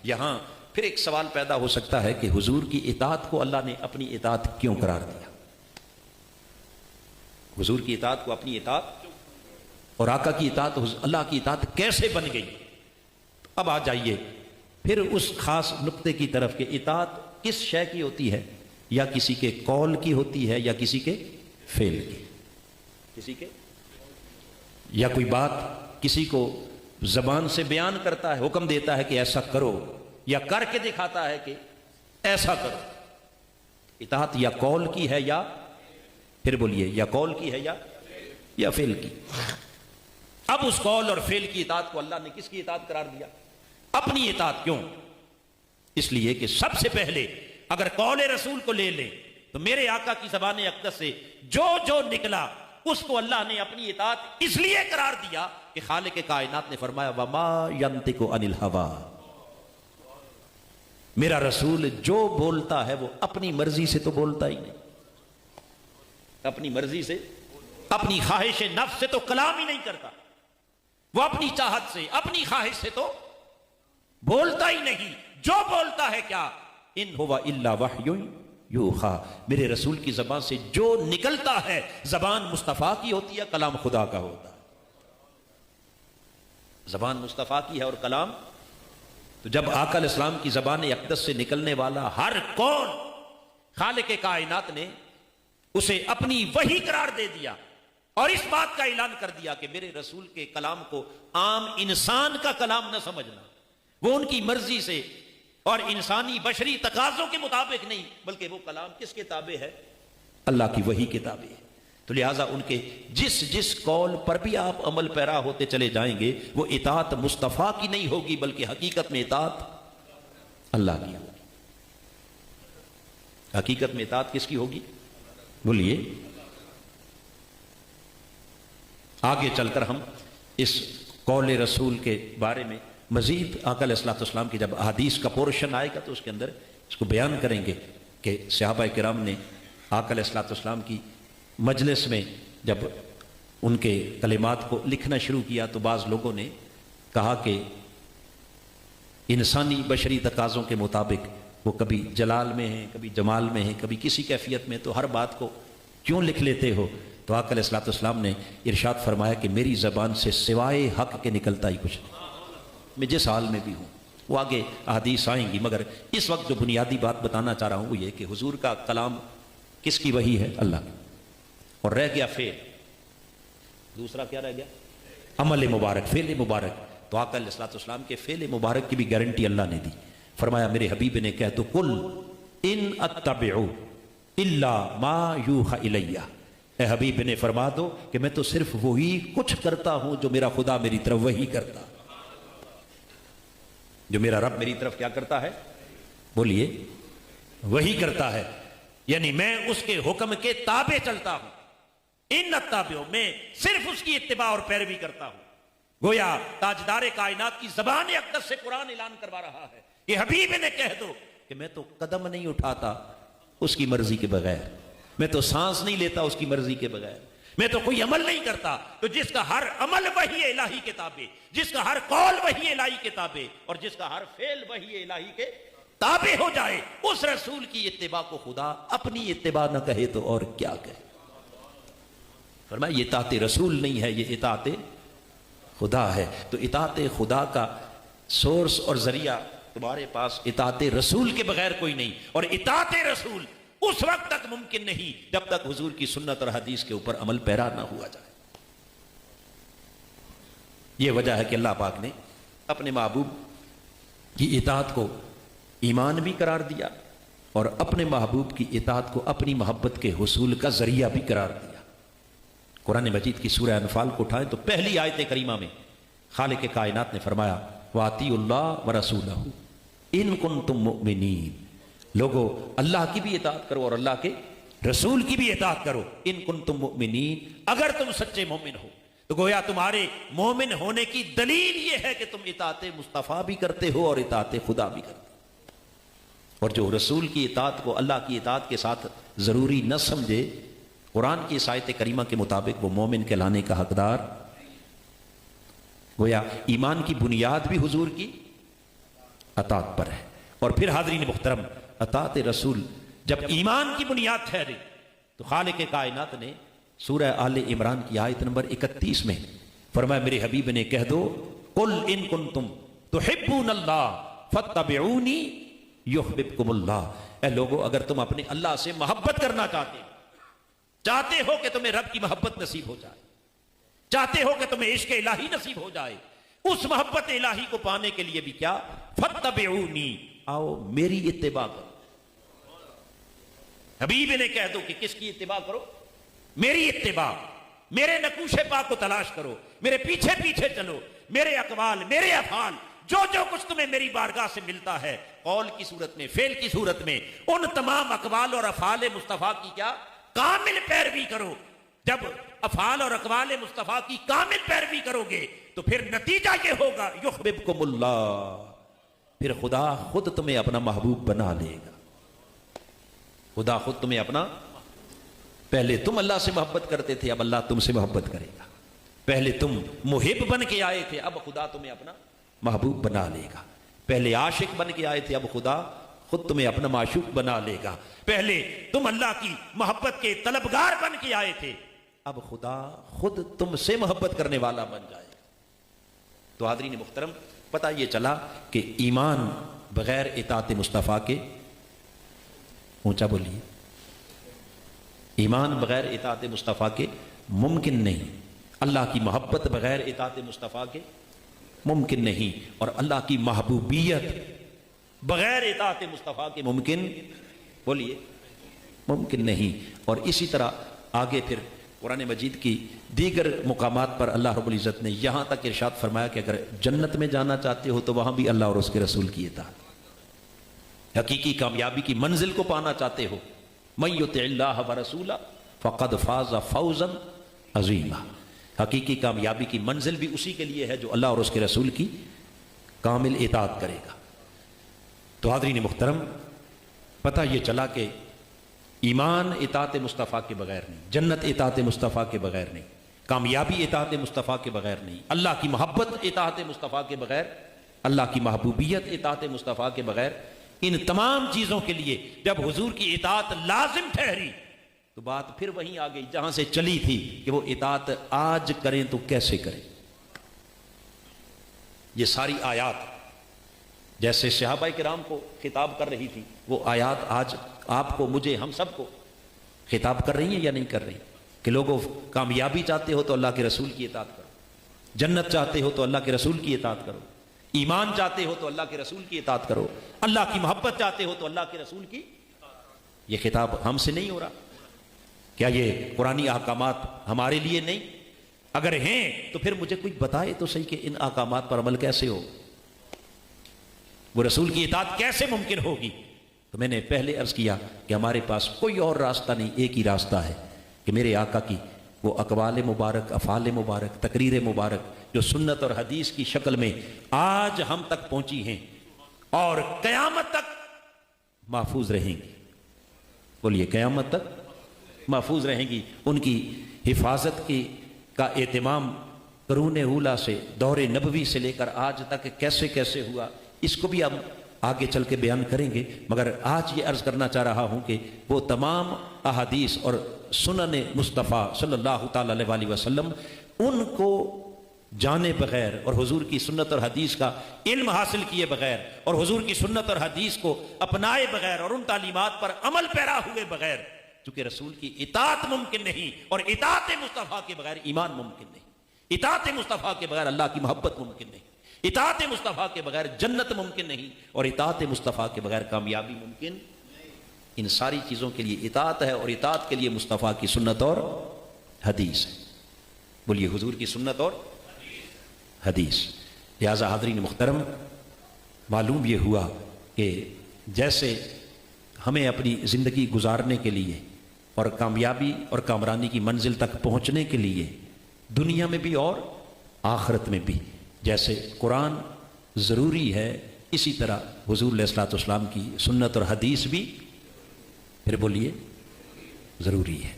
یہاں پھر ایک سوال پیدا ہو سکتا ہے کہ حضور کی اطاعت کو اللہ نے اپنی اطاعت کیوں قرار دیا؟ حضور کی اطاعت کو اپنی اطاعت اور آقا کی اطاعت اللہ کی اطاعت کیسے بن گئی؟ اب آ جائیے پھر اس خاص نقطے کی طرف کہ اطاعت کس شے کی ہوتی ہے، یا کسی کے قول کی ہوتی ہے یا کسی کے فعل کی، کسی کے، یا کوئی بات کسی کو زبان سے بیان کرتا ہے، حکم دیتا ہے کہ ایسا کرو، یا کر کے دکھاتا ہے کہ ایسا کرو۔ اطاعت یا قول کی ہے یا پھر بولیے یا قول کی ہے یا فعل کی۔ اب اس قول اور فعل کی اطاعت کو اللہ نے کس کی اطاعت قرار دیا؟ اپنی اطاعت۔ کیوں؟ اس لیے کہ سب سے پہلے اگر قول رسول کو لے لیں تو میرے آقا کی زبان اقدس سے جو جو نکلا اس کو اللہ نے اپنی اطاعت اس لیے قرار دیا کہ خالق کائنات نے فرمایا وما ينطق عن الهوى، میرا رسول جو بولتا ہے وہ اپنی مرضی سے تو بولتا ہی نہیں، اپنی مرضی سے، اپنی خواہش نفس سے تو کلام ہی نہیں کرتا، وہ اپنی چاہت سے، اپنی خواہش سے تو بولتا ہی نہیں۔ جو بولتا ہے کیا؟ ان هو الا وحی یوحیٰ، میرے رسول کی زبان سے جو نکلتا ہے زبان مصطفیٰ کی ہوتی ہے، کلام خدا کا ہوتا ہے۔ زبان مصطفیٰ کی ہے اور کلام، تو جب آقا علیہ السلام کی زبان اقدس سے نکلنے والا ہر قول خالق کائنات نے اسے اپنی وحی قرار دے دیا اور اس بات کا اعلان کر دیا کہ میرے رسول کے کلام کو عام انسان کا کلام نہ سمجھنا، وہ ان کی مرضی سے اور انسانی بشری تقاضوں کے مطابق نہیں، بلکہ وہ کلام کس کے تابع ہے؟ اللہ کی وحی کے تابع ہے۔ تو لہٰذا ان کے جس جس قول پر بھی آپ عمل پیرا ہوتے چلے جائیں گے وہ اطاعت مصطفیٰ کی نہیں ہوگی، بلکہ حقیقت میں اطاعت اللہ کی ہوگی۔ حقیقت میں اطاعت کس کی ہوگی؟ بولیے۔ آگے چل کر ہم اس قول رسول کے بارے میں مزید آقا علیہ السلام کی جب احادیث کا پورشن آئے گا تو اس کے اندر اس کو بیان کریں گے کہ صحابہ کرام نے آقا علیہ السلام کی مجلس میں جب ان کے کلمات کو لکھنا شروع کیا تو بعض لوگوں نے کہا کہ انسانی بشری تقاضوں کے مطابق وہ کبھی جلال میں ہیں، کبھی جمال میں ہیں، کبھی کسی کیفیت میں، تو ہر بات کو کیوں لکھ لیتے ہو؟ تو آقا علیہ السلام نے ارشاد فرمایا کہ میری زبان سے سوائے حق کے نکلتا ہی کچھ نہیں، میں جس حال میں بھی ہوں۔ وہ آگے احادیث آئیں گی، مگر اس وقت جو بنیادی بات بتانا چاہ رہا ہوں وہ یہ کہ حضور کا کلام کس کی وحی ہے؟ اللہ کی، اور رہ گیا فعل، دوسرا کیا رہ گیا؟ عمل مبارک، فعل مبارک۔ تو آقا علیہ السلام کے فعل مبارک کی بھی گارنٹی اللہ نے دی، فرمایا میرے حبیب نے کہہ تو قل ان اتبع الا ما یوحی الی، اے حبیب نے فرما دو کہ میں تو صرف وہی کچھ کرتا ہوں جو میرا خدا میری طرف وحی کرتا، جو میرا رب میری طرف کیا کرتا ہے؟ بولیے، وہی کرتا ہے، یعنی میں اس کے حکم کے تابع چلتا ہوں۔ ان اتبع، میں صرف اس کی اتباع اور پیروی کرتا ہوں۔ گویا تاجدار کائنات کی زبان اقدس سے قرآن اعلان کروا رہا ہے کہ حبیب نے کہہ دو کہ میں تو قدم نہیں اٹھاتا اس کی مرضی کے بغیر، میں تو سانس نہیں لیتا اس کی مرضی کے بغیر، میں تو کوئی عمل نہیں کرتا۔ تو جس کا ہر عمل وحی الہی کے تابع، جس کا ہر قول وحی الہی کے تابع، اور جس کا ہر فعل وحی الہی کے تابع ہو جائے، اس رسول کی اتباع کو خدا اپنی اتباع نہ کہے تو اور کیا کہے؟ فرمایا یہ اطاعت رسول نہیں ہے، یہ اطاعت خدا ہے۔ تو اطاعت خدا کا سورس اور ذریعہ تمہارے پاس اطاعت رسول کے بغیر کوئی نہیں، اور اطاعت رسول اس وقت تک ممکن نہیں جب تک حضور کی سنت اور حدیث کے اوپر عمل پیرا نہ ہوا جائے۔ یہ وجہ ہے کہ اللہ پاک نے اپنے محبوب کی اطاعت کو ایمان بھی قرار دیا اور اپنے محبوب کی اطاعت کو اپنی محبت کے حصول کا ذریعہ بھی قرار دیا۔ قرآن مجید کی سورہ انفال کو اٹھائیں تو پہلی آیت کریمہ میں خالق کائنات نے فرمایا وَأَطِیعُوا اللَّهَ وَرَسُولَهُ إِن كُنتُم مُؤْمِنِینَ، لوگو اللہ کی بھی اطاعت کرو اور اللہ کے رسول کی بھی اطاعت کرو، ان کنتم مؤمنین، اگر تم سچے مومن ہو۔ تو گویا تمہارے مومن ہونے کی دلیل یہ ہے کہ تم اطاعت مصطفیٰ بھی کرتے ہو اور اطاعت خدا بھی کرتے ہو، اور جو رسول کی اطاعت کو اللہ کی اطاعت کے ساتھ ضروری نہ سمجھے، قرآن کی اس آیت کریمہ کے مطابق وہ مومن کہلانے کا حقدار۔ گویا ایمان کی بنیاد بھی حضور کی اطاعت پر ہے۔ اور پھر حاضرین محترم، اطاعت رسول جب ایمان کی بنیاد ٹھہرے تو خالق کائنات نے سورہ آل عمران کی آیت نمبر 31 میں فرمایا میرے حبیب نے کہہ دو قل ان کنتم تحبون اللہ فاتبعونی یحببکم اللہ، اے لوگو اگر تم اپنے اللہ سے محبت کرنا چاہتے ہو کہ تمہیں رب کی محبت نصیب ہو جائے، چاہتے ہو کہ تمہیں عشق الہی نصیب ہو جائے، اس محبت الہی کو پانے کے لیے بھی کیا، فاتبعونی، آؤ میری اتباع کرو۔ حبیب نے کہہ دو کہ کس کی اتباع کرو؟ میری اتباع، میرے نقوش پا کو تلاش کرو، میرے پیچھے پیچھے چلو، میرے اقوال، میرے افعال، جو کچھ تمہیں میری بارگاہ سے ملتا ہے قول کی صورت میں، فعل کی صورت میں، ان تمام اقوال اور افعال مصطفیٰ کی کیا کامل پیروی کرو۔ جب افعال اور اقوال مصطفیٰ کی کامل پیروی کرو گے تو پھر نتیجہ یہ ہوگا یحببکم اللہ، پھر خدا خود تمہیں اپنا محبوب بنا لے گا۔ خدا خود تمہیں اپنا، پہلے تم اللہ سے محبت کرتے تھے، اب اللہ تم سے محبت کرے گا۔ پہلے تم محب بن کے آئے تھے، اب خدا تمہیں اپنا محبوب بنا لے گا۔ پہلے عاشق بن کے آئے تھے، اب خدا خود تمہیں اپنا معشوق بنا لے گا۔ پہلے تم اللہ کی محبت کے طلبگار بن کے آئے تھے، اب خدا خود تم سے محبت کرنے والا بن جائے گا۔ تو حاضرین محترم، پتہ یہ چلا کہ ایمان بغیر اطاعت مصطفیٰ کے، اونچا بولیے، ایمان بغیر اطاعت مصطفیٰ کے ممکن نہیں، اللہ کی محبت بغیر اطاعت مصطفیٰ کے ممکن نہیں، اور اللہ کی محبوبیت بغیر اطاعت مصطفیٰ کے ممکن، بولیے، ممکن نہیں۔ اور اسی طرح آگے پھر قرآن مجید کی دیگر مقامات پر اللہ رب العزت نے یہاں تک ارشاد فرمایا کہ اگر جنت میں جانا چاہتے ہو تو وہاں بھی اللہ اور اس کے رسول کی اطاعت، حقیقی کامیابی کی منزل کو پانا چاہتے ہو، من یطع اللہ ورسولہ فقد فاز فوزا عظیما، حقیقی کامیابی کی منزل بھی اسی کے لیے ہے جو اللہ اور اس کے رسول کی کامل اطاعت کرے گا۔ تو حاضرین محترم، پتہ یہ چلا کہ ایمان اطاعت مصطفیٰ کے بغیر نہیں، جنت اطاعت مصطفیٰ کے بغیر نہیں، کامیابی اطاعت مصطفیٰ کے بغیر نہیں، اللہ کی محبت اطاعت مصطفیٰ کے بغیر، اللہ کی محبوبیت اطاعت مصطفیٰ کے بغیر، ان تمام چیزوں کے لیے جب حضور کی اطاعت لازم ٹھہری تو بات پھر وہیں آ گئی جہاں سے چلی تھی کہ وہ اطاعت آج کریں تو کیسے کریں۔ یہ ساری آیات جیسے صحابہ کرام کو خطاب کر رہی تھی، وہ آیات آج آپ کو، مجھے، ہم سب کو خطاب کر رہی ہیں یا نہیں کر رہی؟ کہ لوگوں کامیابی چاہتے ہو تو اللہ کے رسول کی اطاعت کرو، جنت چاہتے ہو تو اللہ کے رسول کی اطاعت کرو، ایمان چاہتے ہو تو اللہ کے رسول کی اطاعت کرو، اللہ کی محبت چاہتے ہو تو اللہ کے رسول کی۔ یہ خطاب ہم سے نہیں ہو رہا؟ کیا یہ قرآنی احکامات ہمارے لیے نہیں؟ اگر ہیں تو پھر مجھے کوئی بتائے تو صحیح کہ ان احکامات پر عمل کیسے ہو، وہ رسول کی اطاعت کیسے ممکن ہوگی؟ تو میں نے پہلے عرض کیا کہ ہمارے پاس کوئی اور راستہ نہیں، ایک ہی راستہ ہے کہ میرے آقا کی وہ اقوال مبارک، افعال مبارک، تقریر مبارک جو سنت اور حدیث کی شکل میں آج ہم تک پہنچی ہیں اور قیامت تک محفوظ رہیں گی، بولیے قیامت تک محفوظ رہیں گی، ان کی حفاظت کا اہتمام قرون اولیٰ سے، دور نبوی سے لے کر آج تک کیسے کیسے ہوا، اس کو بھی ہم آگے چل کے بیان کریں گے۔ مگر آج یہ عرض کرنا چاہ رہا ہوں کہ وہ تمام احادیث اور سنن مصطفیٰ صلی اللہ تعالی علیہ وسلم، ان کو جانے بغیر اور حضور کی سنت اور حدیث کا علم حاصل کیے بغیر اور حضور کی سنت اور حدیث کو اپنائے بغیر اور ان تعلیمات پر عمل پیرا ہوئے بغیر، چونکہ رسول کی اطاعت ممکن نہیں، اور اطاعت مصطفیٰ کے بغیر ایمان ممکن نہیں، اطاعت مصطفیٰ کے بغیر اللہ کی محبت ممکن نہیں، اطاعت مصطفیٰ کے بغیر جنت ممکن نہیں، اور اطاعت مصطفیٰ کے بغیر کامیابی ممکن۔ ان ساری چیزوں کے لیے اطاعت ہے، اور اطاعت کے لیے مصطفیٰ کی سنت اور حدیث ہے، بولیے حضور کی سنت اور حدیث۔ لہذا حاضرین محترم، معلوم یہ ہوا کہ جیسے ہمیں اپنی زندگی گزارنے کے لیے اور کامیابی اور کامرانی کی منزل تک پہنچنے کے لیے دنیا میں بھی اور آخرت میں بھی جیسے قرآن ضروری ہے، اسی طرح حضور علیہ الصلوۃ والسلام کی سنت اور حدیث بھی، پھر بولیے، ضروری ہے۔